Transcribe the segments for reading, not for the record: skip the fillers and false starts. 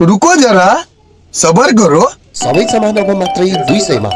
रुको जरा सबर करो। सबै सामानहरू मात्रै 200 मा।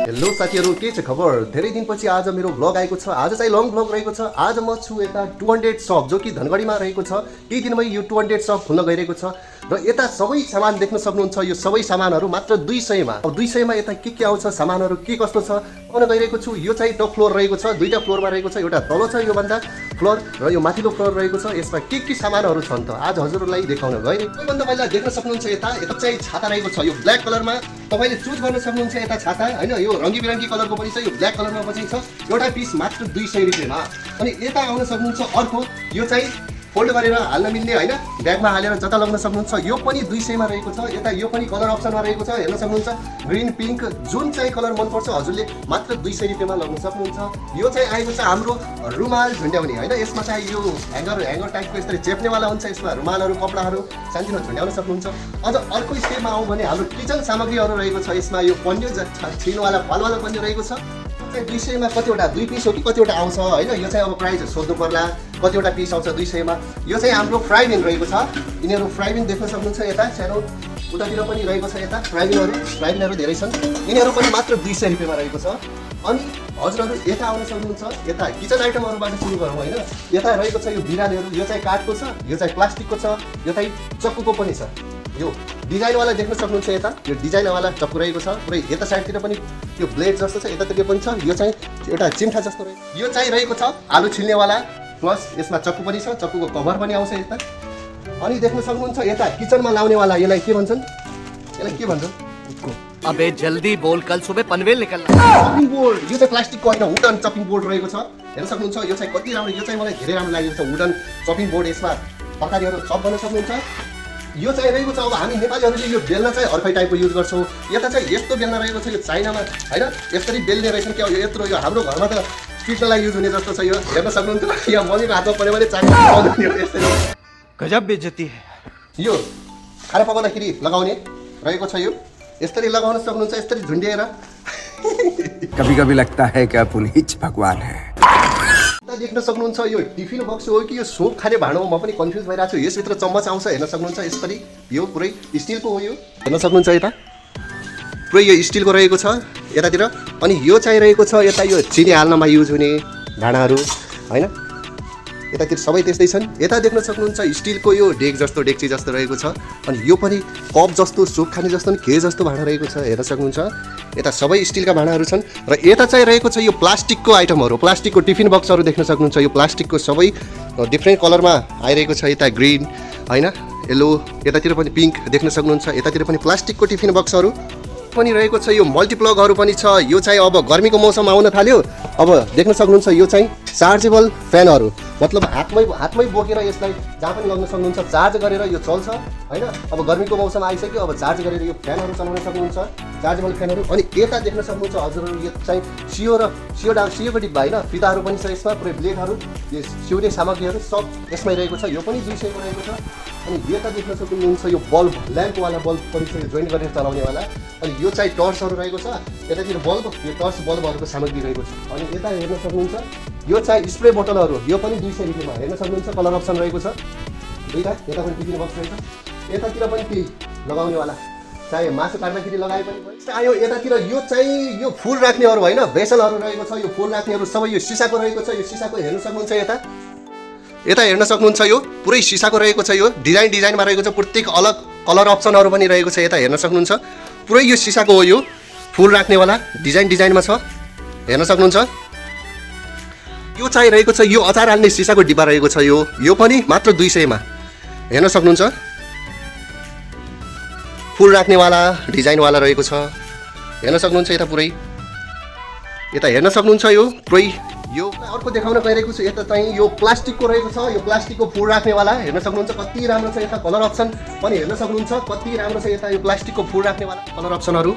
हेलो साथीहरू, के छ खबर? धेरै दिनपछि आज मेरो भ्लग आएको छ। आज चाहिँ लङ भ्लग रहेको छ। आज म छु यता 200 सप जो कि धनगढीमा रहेको छ। केही दिनमै यो 200 सप खुल्न गइरहेको छ र यता सबै सामान देख्न सक्नुहुन्छ। यो सबै सामानहरू मात्र 200 मा। अब 200 मा यता के आउँछ, सामानहरू के कस्तो छ भन्न गइरहेको छु। यो चाहिँ टप फ्लोर रहेको छ, दुईटा फ्लोरमा रहेको छ। एउटा तल छ यो भन्दा फ्लोर र यो माथिल्लो फ्लोर रहेको छ। यसमा के सामानहरू छन् त आज हजुरहरूलाई देखाउन गइरहेको। सबैभन्दा पहिला देख्न सक्नुहुन्छ यता चाहिँ छाता रहेको छ। यो ब्ल्याक कलरमा तपाईले चुज गर्न सक्नुहुन्छ यता छाता हैन। यो रङ्गी बिरङ्गी कलरको पनि छ, यो ब्ल्याक कलरमा पनि छ। एउटा पिस मात्र 200 रुपैयाँमा। अनि यता आउन सक्नुहुन्छ अर्को, यो चाहिँ फोल्ड गरेर हाल्न मिल्ने हैन, ब्यागमा हालेर जता लग्न सक्नुहुन्छ। यो पनि 200 मा रहेको छ। यता यो पनि कलर अप्सनमा रहेको छ, हेर्न सक्नुहुन्छ। ग्रीन पिङ्क जुन चाहिँ कलर मन पर्छ हजुरले मात्र 200 रुपैयाँमा लग्न सक्नुहुन्छ। यो चाहिँ आएको छ हाम्रो रुमाल झुन्ड्याउने हैन। यसमा चाहिँ यो ह्याङ्गर टाइपको यसरी चेप्नेवाला हुन्छ। यसमा रुमालहरू कपडाहरू सानोतिनो झुन्ड्याउन सक्नुहुन्छ। अझ अर्को स्टेपमा आउँ भने हाम्रो किचन सामग्रीहरू रहेको छ। यसमा यो पन्यु छिनवाला फलवाला पन्यु रहेको छ। 200 मा कतिवटा 2 पिस हो कि कतिवटा आउँछ हैन। यो चाहिँ अब प्राइस सोध्नु पर्ला कतिवटा पिस आउँछ 200 मा। यो चाहिँ हाम्रो फ्राइबिन रहेको छ। यिनीहरू फ्राइबिन देख्न सक्नुहुन्छ यता सानो उतातिर पनि रहेको छ। यता फ्राइबिनहरू धेरै छन्। यिनीहरू पनि मात्र 200 रुपैयाँमा रहेको छ। अनि हजुरहरू यता आउन सक्नुहुन्छ। यता किचन आइटमहरूबाट सुरु गरौँ हैन। यता रहेको छ यो बिरालोहरू। यो चाहिँ काठको छ, यो चाहिँ प्लास्टिकको छ, यो चाहिँ चक्कुको पनि छ। यो डिजाइनवाला देख्न सक्नुहुन्छ यता यो डिजाइनवाला चक्कु रहेको छ। पुरै यता साइडतिर पनि यो ब्लेड जस्तो छ, यतातिर पनि छ। यो चाहिँ एउटा चिम्ठा जस्तो रहेको। यो चाहिँ रहेको छ आलु छिल्नेवाला, प्लस यसमा चक्कु पनि छ, चक्कुको कभर पनि आउँछ यता। अनि देख्न सक्नुहुन्छ यता किचनमा लाउनेवाला, यसलाई के भन्छन्? यसलाई के भन्छन्? अबे जल्दी बोल, कल सुबह पनवेल निकलना। Chopping board. यो चाहिँ प्लास्टिकको होइन, वुडन चपिङ बोर्ड रहेको छ। हेर्न सक्नुहुन्छ यो चाहिँ कति राम्रो, यो चाहिँ मलाई धेरै राम्रो लागेको छ। वुडन चपिङ बोर्ड, यसमा तरकारीहरू चप गर्न सक्नुहुन्छ। यो चाहिँ रहेको छ अब हामी नेपालीहरूले यो बेल्ना चाहिँ अर्कै टाइपको युज गर्छौँ। यता चाहिँ यस्तो बेल्ना रहेको छ, यो चाइनामा हैन यसरी बेल्ने रहेछन्। क्या यो यत्रो, यो हाम्रो घरमा त पिट्नलाई युज हुने जस्तो छ। यो हेर्न सक्नुहुन्छ यहाँ मम्मीको हातमा पऱ्यो भने चाइना यसरी गजब बेइज्जती है। यो खाना पकाउँदाखेरि लगाउने रहेको छ। यो यसरी लगाउन सक्नुहुन्छ, यसरी झुन्डिएर। कभी कभी लगता है कि आप उन्हीं भगवान है। देख्न सक्नुहुन्छ यो टिफिन बक्स हो कि यो सोप खाने भाँडो हो, म पनि कन्फ्युज भइरहेको छु। यसभित्र चम्मच आउँछ, हेर्न सक्नुहुन्छ। यसरी यो पुरै स्टिलको हो। यो हेर्न सक्नुहुन्छ यता पुरै यो स्टिलको रहेको छ यतातिर। अनि यो चाहिँ रहेको छ यता यो चिनी हाल्नमा युज हुने भाँडाहरू हैन। यतातिर सबै त्यस्तै छन्। यता देख्न सक्नुहुन्छ स्टिलको यो डेक्ची जस्तो रहेको छ। अनि यो पनि कप जस्तो, सुप खाने जस्तो नि के जस्तो भाँडा रहेको छ, हेर्न सक्नुहुन्छ। यता सबै स्टिलका भाँडाहरू छन्। र यता चाहिँ रहेको छ यो प्लास्टिकको आइटमहरू, प्लास्टिकको टिफिन बक्सहरू देख्न सक्नुहुन्छ। यो प्लास्टिकको सबै डिफ्रेन्ट कलरमा आइरहेको छ। यता ग्रिन हैन, येलो, यतातिर पनि पिङ्क देख्न सक्नुहुन्छ। यतातिर पनि प्लास्टिकको टिफिन बक्सहरू पनि रहेको छ। यो मल्टिप्लगहरू पनि छ। यो चाहिँ अब गर्मीको मौसम आउन थाल्यो। अब देख्न सक्नुहुन्छ यो चाहिँ चार्जेबल फ्यानहरू, मतलब हातमै बोकेर यसलाई जहाँ पनि लग्न सक्नुहुन्छ। चार्ज गरेर यो चल्छ हैन। अब गर्मीको मौसम आइसक्यो, अब चार्ज गरेर यो फ्यानहरू चलाउन सक्नुहुन्छ, चार्जेबल फ्यानहरू। अनि यता देख्न सक्नुहुन्छ हजुरहरू यो चाहिँ सियोको डिब्बा हैन, फिताहरू पनि छ यसमा। पुरै ब्लेडहरू, यो सिउने सामग्रीहरू सब यसमै रहेको छ। यो पनि 200 को रहेको छ। अनि यता देख्न सक्नुहुन्छ यो बल्ब, ल्याम्पवाला बल्ब पनि छ, जोइन्ट गरेर चलाउनेवाला। अनि यो चाहिँ टर्चहरू रहेको छ। यतातिर बल्ब, यो टर्च बल्बहरूको सामग्री रहेको छ। अनि यता हेर्न सक्नुहुन्छ यो चाहिँ स्प्रे बोतलहरू, यो पनि 200 रुपैयाँमा हेर्न सक्नुहुन्छ। कलर अप्सन रहेको छ दुईटा। यता पनि टिफिन बक्स रहेछ। यतातिर पनि केही लगाउनेवाला, चाहे मासु काट्दाखेरि लगाए पनि आयो। यतातिर यो चाहिँ यो फुल राख्नेहरू होइन, भेसलहरू रहेको छ। यो फुल राख्नेहरू सबै यो सिसाको रहेको छ। यो सिसाको हेर्न सक्नुहुन्छ। यता हेर्न सक्नुहुन्छ यो पुरै सिसाको रहेको छ। यो डिजाइनमा रहेको छ। प्रत्येक अलग कलर अप्सनहरू पनि रहेको छ। यता हेर्न सक्नुहुन्छ पुरै यो सिसाको हो। यो फुल राख्नेवाला डिजाइनमा छ, हेर्न सक्नुहुन्छ। यो चाहिँ रहेको छ यो अचार हाल्ने सिसाको डिब्बा रहेको छ। यो पनि मात्र 200 मा हेर्न सक्नुहुन्छ। फुल राख्नेवाला डिजाइनवाला रहेको छ, हेर्न सक्नुहुन्छ। यता पुरै यता हेर्न सक्नुहुन्छ यो पुरै। यो अर्को देखाउन गइरहेको छु। यता चाहिँ यो प्लास्टिकको रहेको छ। यो प्लास्टिकको फुल राख्नेवाला हेर्न सक्नुहुन्छ कति राम्रो छ। यता कलर अप्सन पनि हेर्न सक्नुहुन्छ कति राम्रो छ। यता यो प्लास्टिकको फुल राख्नेवाला कलर अप्सनहरू।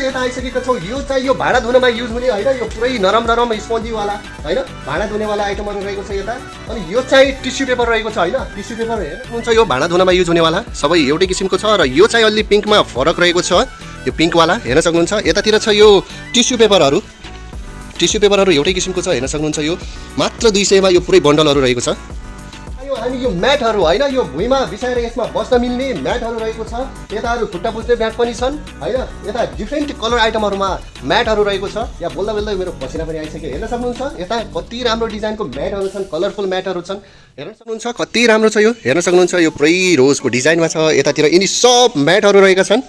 यता आइसकेका छौँ। यो चाहिँ यो भाँडा धुनमा युज हुने होइन, यो पुरै नरम स्पन्जीवाला होइन भाँडा धुनेवाला आइटमहरू रहेको छ यता। अनि यो चाहिँ टिस्यु पेपर रहेको छ होइन। टिस्यु पेपर हेर्नुहुन्छ यो भाँडा धुनमा युज हुनेवाला सबै एउटै किसिमको छ। र यो चाहिँ अलि पिङ्कमा फरक रहेको छ। यो पिङ्कवाला हेर्न सक्नुहुन्छ। यतातिर छ यो टिस्यु पेपरहरू एउटै किसिमको छ, हेर्न सक्नुहुन्छ। यो मात्र 200 मा यो पुरै बन्डलहरू रहेको छ। हामी यो म्याटहरू होइन, यो भुइँमा बिछाएर यसमा बस्न मिल्ने म्याटहरू रहेको छ। यताहरू खुट्टा पुज्ने म्याट पनि छन् होइन। यता डिफ्रेन्ट कलर आइटमहरूमा म्याटहरू रहेको छ। यहाँ बोल्दा बोल्दै मेरो पसिना पनि आइसक्यो, हेर्न सक्नुहुन्छ। यता कति राम्रो डिजाइनको म्याटहरू छन्, कलरफुल म्याटहरू छन्, हेर्न सक्नुहुन्छ। कति राम्रो छ यो, हेर्न सक्नुहुन्छ। यो पुरै रोजको डिजाइनमा छ। यतातिर यिनी सब म्याटहरू रहेका छन्।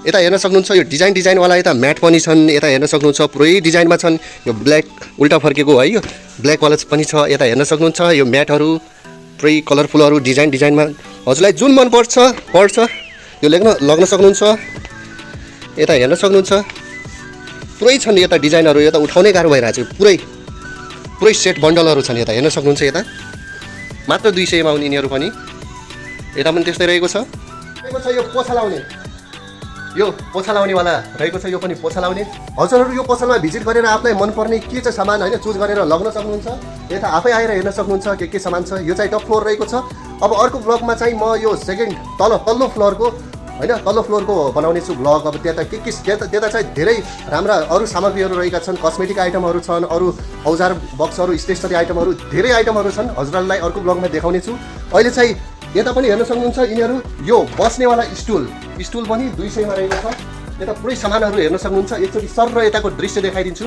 यता हेर्न सक्नुहुन्छ यो डिजाइनवाला यता म्याट पनि छन्। यता हेर्न सक्नुहुन्छ पुरै डिजाइनमा छन्। यो ब्ल्याक उल्टा फर्केको है, यो ब्ल्याकवाला पनि छ। यता हेर्न सक्नुहुन्छ यो म्याटहरू पुरै कलरफुलहरू डिजाइनमा हजुरलाई जुन मन पर्छ यो लग्न सक्नुहुन्छ। यता हेर्न सक्नुहुन्छ पुरै छन् यता डिजाइनहरू। यता उठाउनै गाह्रो भइरहेको छ। पुरै सेट बन्डलहरू छन्। यता हेर्न सक्नुहुन्छ। यता मात्र 200 मा उनीहरू पनि। यता पनि त्यस्तै रहेको छ। यो पोछा लाउनेवाला रहेको छ। यो पनि पोछा लाउने। हजुरहरू यो पसलमा भिजिट गरेर आफूलाई मनपर्ने के छ सामान होइन चुज गरेर लग्न सक्नुहुन्छ। यता आफै आएर हेर्न सक्नुहुन्छ के सामान छ। यो चाहिँ टप फ्लोर रहेको छ। अब अर्को ब्लगमा चाहिँ म यो सेकेन्ड तल्लो फ्लोरको बनाउने छु ब्लग। अब त्यता त्यता चाहिँ धेरै राम्रा अरू सामग्रीहरू रहेका छन्, कस्मेटिक आइटमहरू छन्, अरू औजार बक्सहरू, स्टेसनरी आइटमहरू, धेरै आइटमहरू छन्। हजुरहरूलाई अर्को ब्लगमा देखाउने छु। अहिले चाहिँ यता पनि हेर्न सक्नुहुन्छ। यिनीहरू यो बस्नेवाला स्टुल पनि 200 मा रहेको छ। यता पुरै सामानहरू हेर्न सक्नुहुन्छ। एकचोटि सर र यताको दृश्य देखाइदिन्छु।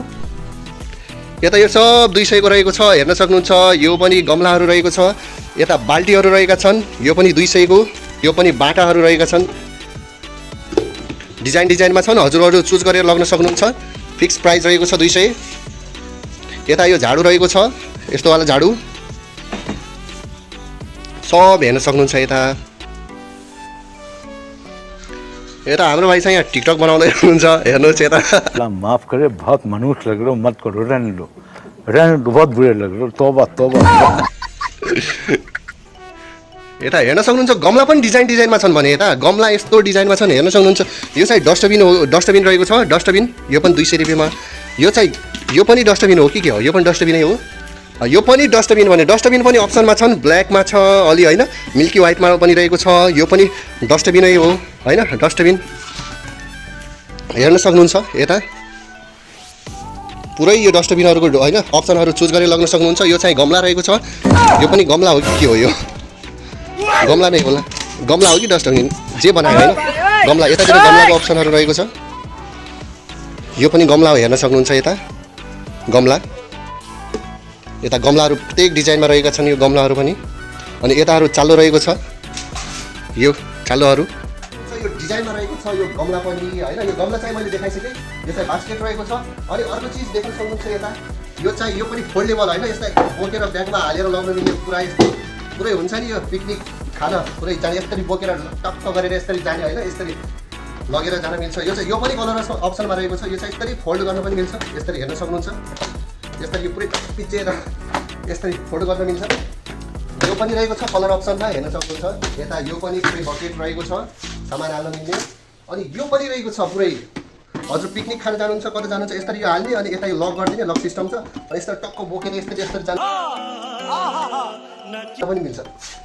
यता यो सब 200 को रहेको छ, हेर्न सक्नुहुन्छ। यो पनि गमलाहरू रहेको छ। यता बाल्टीहरू रहेका छन्, यो पनि 200 को। यो पनि बाटाहरू रहेका छन्, डिजाइनमा छन्। हजुरहरू चुज गरेर लग्न सक्नुहुन्छ। फिक्स प्राइस रहेको छ 200। यता यो झाडु रहेको छ, यस्तोवाला झाडु सब हेर्न सक्नुहुन्छ। यता हाम्रो भाइ चाहिँ यहाँ टिकटक बनाउँदै हुनुहुन्छ, हेर्नुहोस्। यता माफ करे, बहुत मनुष्य लग रहे हो, मत करो, रहने दो, बहुत बुरे लग रहे हो, तौबा। यता हेर्न सक्नुहुन्छ। गमला पनि डिजाइनमा छन् भने यता गमला यस्तो डिजाइनमा छन्, हेर्न सक्नुहुन्छ। यो चाहिँ डस्टबिन रहेको छ। डस्टबिन यो पनि 200 रुपियाँमा। यो पनि डस्टबिन हो कि के हो? यो पनि डस्टबिनै हो। यो पनि डस्टबिन भने डस्टबिन पनि अप्सनमा छन्। ब्ल्याकमा छ अलि होइन, मिल्की व्हाइटमा पनि रहेको छ। यो पनि डस्टबिनै हो होइन, डस्टबिन हेर्न सक्नुहुन्छ। यता पुरै यो डस्टबिनहरूको होइन अप्सनहरू चुज गरेर लग्न सक्नुहुन्छ। यो चाहिँ गमला रहेको छ। यो पनि गमला हो कि के हो? यो गमला नै होला, गमला हो कि डस्टबिन जे बनायो होइन, गमला। यतातिर गमलाको अप्सनहरू रहेको छ। यो पनि गमला हो, हेर्न सक्नुहुन्छ। यता गमलाहरू प्रत्येक डिजाइनमा रहेका छन्। यो गमलाहरू पनि। अनि यताहरू चालो रहेको छ। यो चालोहरू यो डिजाइनमा रहेको छ। यो गमला पनि होइन, यो गमला चाहिँ मैले देखाइसकेँ। यो चाहिँ बास्केट रहेको छ। अनि अर्को चिज देख्न सक्नुहुन्छ। यता यो पनि फोल्डेबल होइन, यसलाई बोकेर ब्यागमा हालेर लग्न मिल्ने पुरै हुन्छ नि। यो पिकनिक खान पुरै जाने, यसरी बोकेर टक्क गरेर यसरी जाने होइन, यसरी लगेर जान मिल्छ। यो पनि कलर अप्सनमा रहेको छ। यो चाहिँ यसरी फोल्ड गर्न पनि मिल्छ, यसरी हेर्न सक्नुहुन्छ। यसरी यो पुरै पिचेर यसरी फोल्ड गर्न मिल्छ। यो पनि रहेको छ कलर अप्सनमा, हेर्न सक्नुहुन्छ। यता यो पनि पुरै बकेट रहेको छ, सामान हाल्न मिल्ने। अनि यो पनि रहेको छ पुरै। हजुर पिकनिक खान जानुहुन्छ, कता जानुहुन्छ, यसरी यो हाल्ने। अनि यता यो लक गरिदिने, लक सिस्टम छ। अनि यसरी टक्क बोकेर यसरी जानु पनि मिल्छ,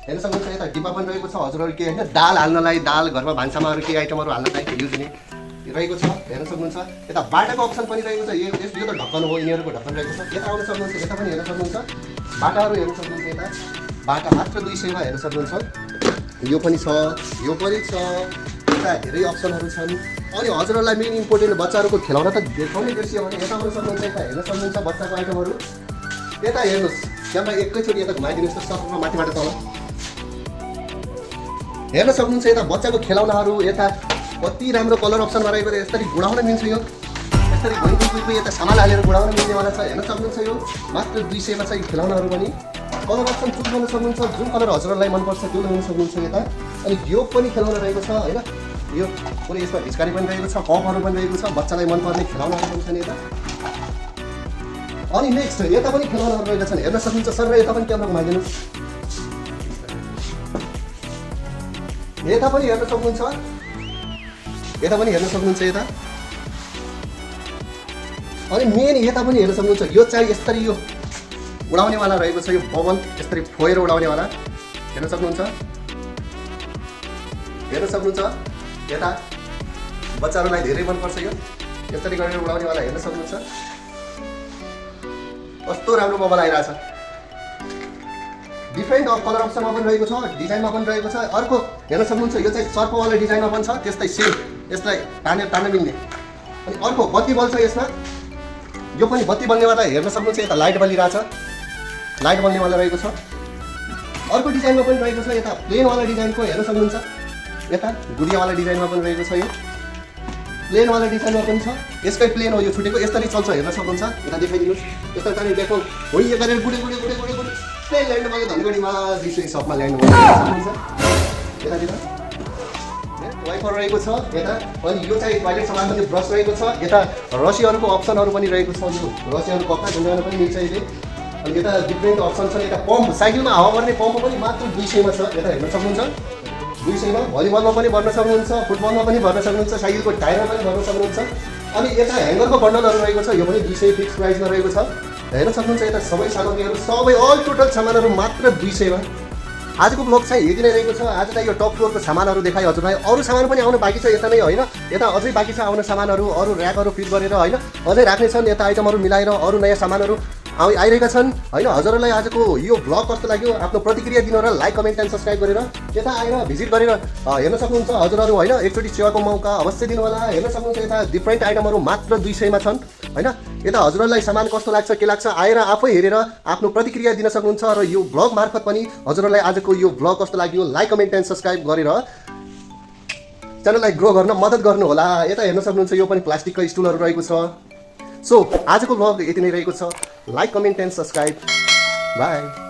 हेर्न सक्नुहुन्छ। यता डिब्बा पनि रहेको छ। हजुरहरू के होइन दाल हाल्नलाई, दाल घरमा भान्सामा अरू के आइटमहरू हाल्नलाई युज हुने रहेको छ, हेर्न सक्नुहुन्छ। यता बाटाको अप्सन पनि रहेको छ। यो त ढक्कन हो, यिनीहरूको ढक्कन रहेको छ। यता आउन सक्नुहुन्छ। यता पनि हेर्न सक्नुहुन्छ। बाटाहरू हेर्न सक्नुहुन्छ। यता बाटा मात्र 200 मा हेर्न सक्नुहुन्छ। यो पनि छ, यो पनि छ। यता धेरै अप्सनहरू छन्। अनि हजुरहरूलाई मेन इम्पोर्टेन्ट बच्चाहरूको खेलाउन त देखाउने बिर्सियो भने यता आउन सक्नुहुन्छ। यता हेर्न सक्नुहुन्छ बच्चाको आइटमहरू। यता हेर्नुहोस्, क्यामेरा एकैचोटि यता घुमाइदिनुहोस् त, सबै माथिबाट तल हेर्न सक्नुहुन्छ। यता बच्चाको खेलाउनाहरू, यता कति राम्रो कलर अप्सनमा रहेको, यसरी गुडाउन मिल्छ। यो यसरी घुइँ यता सामान हालेर गुडाउन मिल्नेवाला छ, हेर्न सक्नुहुन्छ। यो मात्र 200 मा चाहिँ खेलाउनाहरू पनि कलर अप्सन चुज गर्न सक्नुहुन्छ। जुन कलर हजुरहरूलाई मनपर्छ त्यो लगाउन सक्नुहुन्छ। यता अनि यो पनि खेलाउन रहेको छ होइन। यो पुरै यसमा भिस्कारी पनि रहेको छ, कपहरू पनि रहेको छ। बच्चालाई मनपर्ने खेलाउनाहरू पनि छन् यता। अनि नेक्स्ट यता पनि खेलाउनाहरू रहेका छन्, हेर्न सक्नुहुन्छ। सर र यता पनि क्यामेरा घुमाइदिनुहोस्। यता पनि हेर्न सक्नुहुन्छ। यता पनि हेर्न सक्नुहुन्छ। यता अनि मेन यता पनि हेर्न सक्नुहुन्छ। यो चाहिँ यसरी यो उडाउनेवाला रहेको छ। यो बबल यसरी फोएर उडाउनेवाला हेर्न सक्नुहुन्छ। यता बच्चाहरूलाई धेरै मनपर्छ यो यसरी गरेर उडाउनेवाला हेर्न सक्नुहुन्छ कस्तो राम्रो बबल आइरहेछ डिफ्रेन्ट कलर अप्सनमा पनि रहेको छ डिजाइनमा पनि रहेको छ अर्को हेर्न सक्नुहुन्छ यो चाहिँ सर्पवाला डिजाइनमा पनि छ त्यस्तै सेम यसलाई तान्न मिल्ने अनि अर्को बत्ती बल्छ यसमा यो पनि बत्ती बल्नेवाला हेर्न सक्नुहुन्छ यता लाइट बलिरहेछ लाइट बल्नेवाला रहेको छ अर्को डिजाइनमा पनि रहेको छ यता प्लेनवाला डिजाइनको हेर्न सक्नुहुन्छ यता गुडियावाला डिजाइनमा पनि रहेको छ यो प्लेनवाला डिजाइनमा पनि छ यसकै प्लेन हो यो छुटेको यसरी चल्छ हेर्न सक्नुहुन्छ यता देखाइदिनुहोस् यता तानी देखौँ हो यो गरेर गुडे प्लेन ल्यान्ड भयो धनगढीमा दिसो सपमा ल्यान्ड भयो सक्नुहुन्छ यतातिर वाइपर रहेको छ यता अनि यो चाहिँ टोयलेट सामान पनि ब्रस रहेको छ यता रसीहरूको अप्सनहरू पनि रहेको छ यो रसीहरू कपडा धुन पनि मिल्छ यसले अनि यता डिफ्रेन्ट अप्सन छ यता पम्प साइकलमा हावा गर्ने पम्प पनि मात्र 200 मा छ यता हेर्न सक्नुहुन्छ 200 मा भलिबलमा पनि भर्न सक्नुहुन्छ फुटबलमा पनि भर्न सक्नुहुन्छ साइकलको टायरमा पनि भर्न सक्नुहुन्छ अनि यता ह्याङ्गरको बन्डलहरू रहेको छ यो पनि 200 फिक्स प्राइसमा रहेको छ हेर्न सक्नुहुन्छ यता सबै सामग्रीहरू सबै अल टोटल सामानहरू मात्र 200 मा आजको ब्लग चाहिँ यति नै रहेको छ आज चाहिँ यो टप फ्लोरको सामानहरू देखाएँ हजुरलाई अरू सामान पनि आउनु बाँकी छ यता नै होइन यता अझै बाँकी छ आउने सामानहरू अरू ऱ्याकहरू फिट गरेर होइन अझै राख्ने छन् यता आइटमहरू मिलाएर अरू नयाँ सामानहरू आइरहेका छन् होइन हजुरहरूलाई आजको यो ब्लग कस्तो लाग्यो आफ्नो प्रतिक्रिया दिनु र लाइक कमेन्ट एन्ड सब्सक्राइब गरेर यता आएर भिजिट गरेर हेर्न सक्नुहुन्छ हजुरहरू होइन एकचोटि सेवाको मौका अवश्य दिनु होला हेर्न सक्नुहुन्छ यता डिफ्रेन्ट आइटमहरू मात्र 200 मा छन् होइन यता हजुरहरूलाई सामान कस्तो लाग्छ के लाग्छ आएर आफै हेरेर आफ्नो प्रतिक्रिया दिन सक्नुहुन्छ र यो ब्लग मार्फत पनि हजुरहरूलाई आजको यो ब्लग कस्तो लाग्यो लाइक कमेन्ट एन्ड सब्सक्राइब गरेर च्यानललाई ग्रो गर्न मद्दत गर्नु होला यता हेर्न सक्नुहुन्छ यो पनि प्लास्टिकको स्टुलहरू रहेको छ सो आजको ब्लग यति नै रहेको छ like comment and subscribe by